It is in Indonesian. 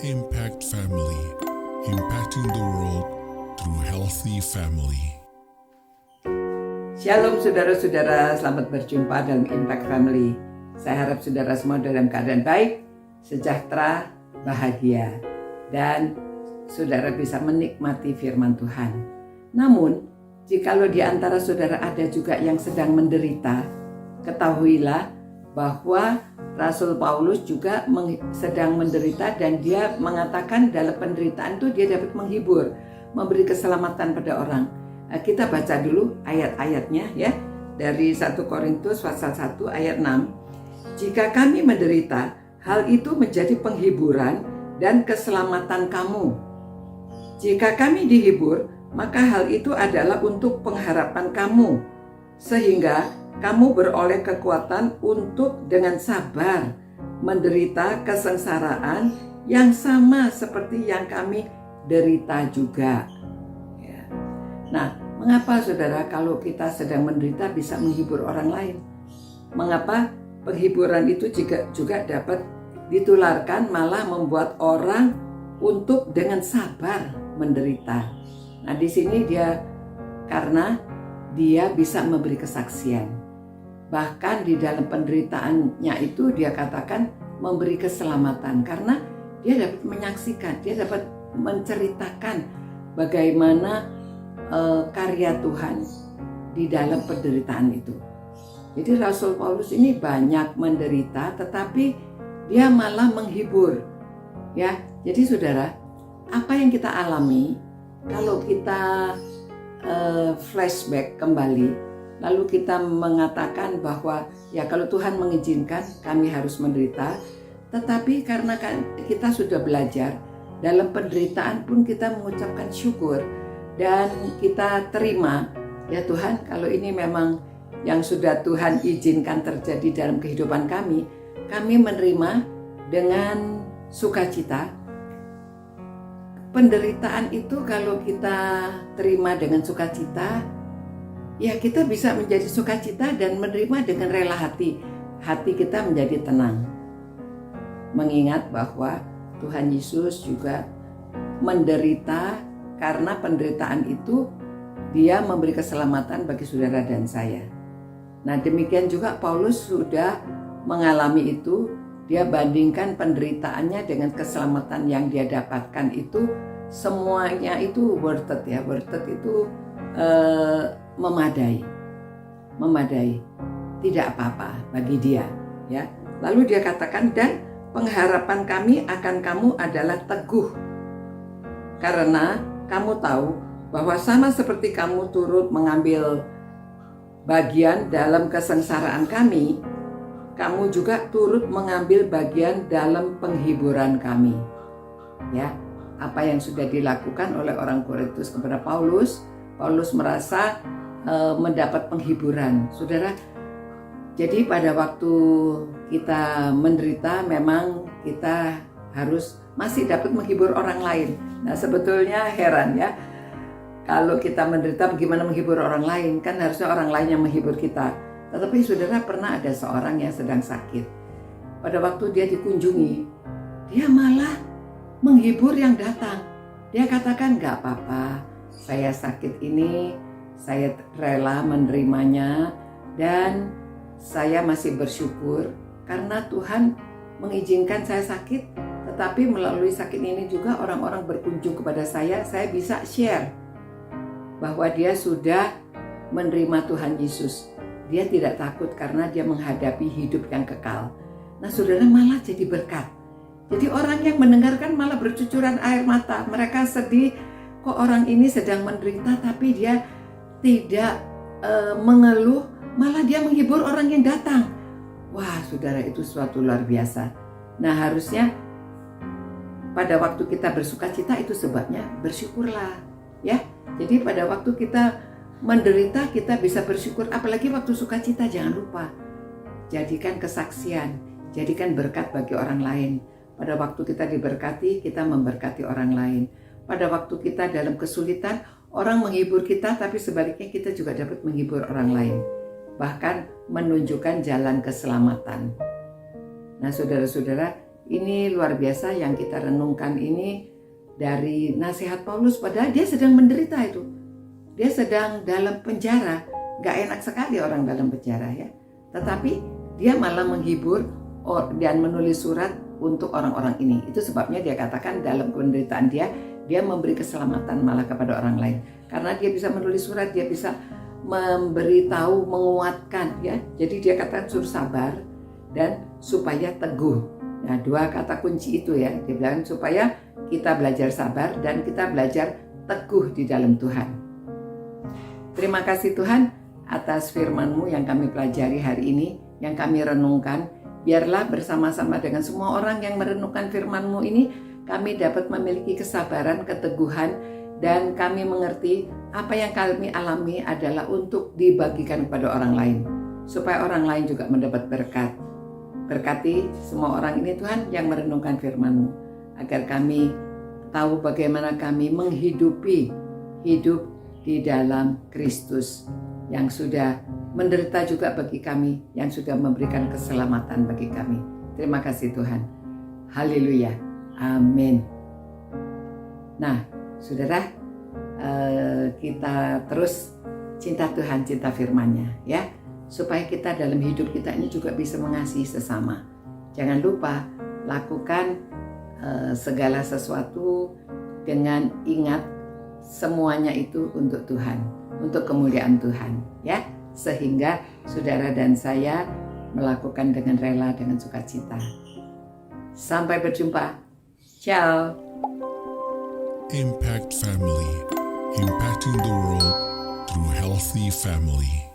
Impact Family, impacting the world through healthy family. Shalom saudara-saudara, selamat berjumpa dalam Impact Family. Saya harap saudara semua dalam keadaan baik, sejahtera, bahagia, dan saudara bisa menikmati firman Tuhan. Namun, jikalau di antara saudara ada juga yang sedang menderita, ketahuilah bahwa Rasul Paulus juga sedang menderita dan dia mengatakan dalam penderitaan itu dia dapat menghibur, memberi keselamatan pada orang. Kita baca dulu ayat-ayatnya ya, dari 1 Korintus pasal 1 ayat 6. Jika kami menderita, hal itu menjadi penghiburan dan keselamatan kamu. Jika kami dihibur, maka hal itu adalah untuk pengharapan kamu, sehingga kamu beroleh kekuatan untuk dengan sabar menderita kesengsaraan yang sama seperti yang kami derita juga. Ya. Nah, mengapa saudara kalau kita sedang menderita bisa menghibur orang lain? Mengapa penghiburan itu juga dapat ditularkan malah membuat orang untuk dengan sabar menderita? Nah, di sini karena dia bisa memberi kesaksian. Bahkan di dalam penderitaannya itu dia katakan memberi keselamatan karena dia dapat menyaksikan, dia dapat menceritakan bagaimana karya Tuhan di dalam penderitaan itu. Jadi Rasul Paulus ini banyak menderita tetapi dia malah menghibur. Ya, jadi saudara, apa yang kita alami kalau kita flashback kembali, lalu kita mengatakan bahwa ya kalau Tuhan mengizinkan kami harus menderita, tetapi karena kita sudah belajar dalam penderitaan pun kita mengucapkan syukur dan kita terima, ya Tuhan kalau ini memang yang sudah Tuhan izinkan terjadi dalam kehidupan kami menerima dengan sukacita. Penderitaan itu kalau kita terima dengan sukacita, ya kita bisa menjadi sukacita dan menerima dengan rela hati. Hati kita menjadi tenang. Mengingat bahwa Tuhan Yesus juga menderita karena penderitaan itu dia memberi keselamatan bagi saudara dan saya. Nah demikian juga Paulus sudah mengalami itu. Dia bandingkan penderitaannya dengan keselamatan yang dia dapatkan itu semuanya itu worth it ya. Worth it itu memadai, tidak apa-apa bagi dia ya. Lalu dia katakan dan pengharapan kami akan kamu adalah teguh karena kamu tahu bahwa sama seperti kamu turut mengambil bagian dalam kesengsaraan kami, kamu juga turut mengambil bagian dalam penghiburan kami. Ya, apa yang sudah dilakukan oleh orang Korintus kepada Paulus merasa mendapat penghiburan. Saudara, jadi pada waktu kita menderita memang kita harus masih dapat menghibur orang lain. Nah sebetulnya heran ya, kalau kita menderita bagaimana menghibur orang lain, kan harusnya orang lain yang menghibur kita. Tetapi saudara, pernah ada seorang yang sedang sakit. Pada waktu dia dikunjungi, dia malah menghibur yang datang. Dia katakan gak apa-apa, saya sakit ini, saya rela menerimanya dan saya masih bersyukur karena Tuhan mengizinkan saya sakit, tetapi melalui sakit ini juga orang-orang berkunjung kepada saya bisa share bahwa dia sudah menerima Tuhan Yesus. Dia tidak takut karena dia menghadapi hidup yang kekal. Nah saudara, malah jadi berkat. Jadi orang yang mendengarkan malah bercucuran air mata. Mereka sedih, kok orang ini sedang menderita tapi dia tidak mengeluh, malah dia menghibur orang yang datang. Wah saudara, itu suatu luar biasa. Nah harusnya pada waktu kita bersukacita itu sebabnya bersyukurlah ya. Jadi pada waktu kita menderita kita bisa bersyukur, apalagi waktu sukacita jangan lupa. Jadikan kesaksian, jadikan berkat bagi orang lain. Pada waktu kita diberkati, kita memberkati orang lain. Pada waktu kita dalam kesulitan, orang menghibur kita, tapi sebaliknya kita juga dapat menghibur orang lain. Bahkan menunjukkan jalan keselamatan. Nah saudara-saudara, Ini luar biasa yang kita renungkan ini dari nasihat Paulus, padahal dia sedang menderita itu. Dia sedang dalam penjara. Gak enak sekali orang dalam penjara ya. Tetapi dia malah menghibur dan menulis surat untuk orang-orang ini. Itu sebabnya dia katakan dalam penderitaan dia memberi keselamatan malah kepada orang lain. Karena dia bisa menulis surat, dia bisa memberitahu, menguatkan ya. Jadi dia katakan suruh sabar dan supaya teguh. Nah, 2 kata kunci itu ya. Dia bilang supaya kita belajar sabar dan kita belajar teguh di dalam Tuhan. Terima kasih Tuhan atas firman-Mu yang kami pelajari hari ini, yang kami renungkan. Biarlah bersama-sama dengan semua orang yang merenungkan firman-Mu ini, kami dapat memiliki kesabaran, keteguhan, dan kami mengerti apa yang kami alami adalah untuk dibagikan kepada orang lain, supaya orang lain juga mendapat berkat. Berkati semua orang ini Tuhan yang merenungkan firman-Mu, agar kami tahu bagaimana kami menghidupi hidup di dalam Kristus yang sudah menderita juga bagi kami, yang sudah memberikan keselamatan bagi kami. Terima kasih Tuhan. Haleluya. Amin. Nah, saudara, kita terus cinta Tuhan, cinta firman-Nya ya. Supaya kita dalam hidup kita ini juga bisa mengasihi sesama. Jangan lupa lakukan segala sesuatu dengan ingat semuanya itu untuk Tuhan, untuk kemuliaan Tuhan ya. Sehingga saudara dan saya melakukan dengan rela, dengan sukacita. Sampai berjumpa. Ciao. Impact Family, impacting the world through healthy family.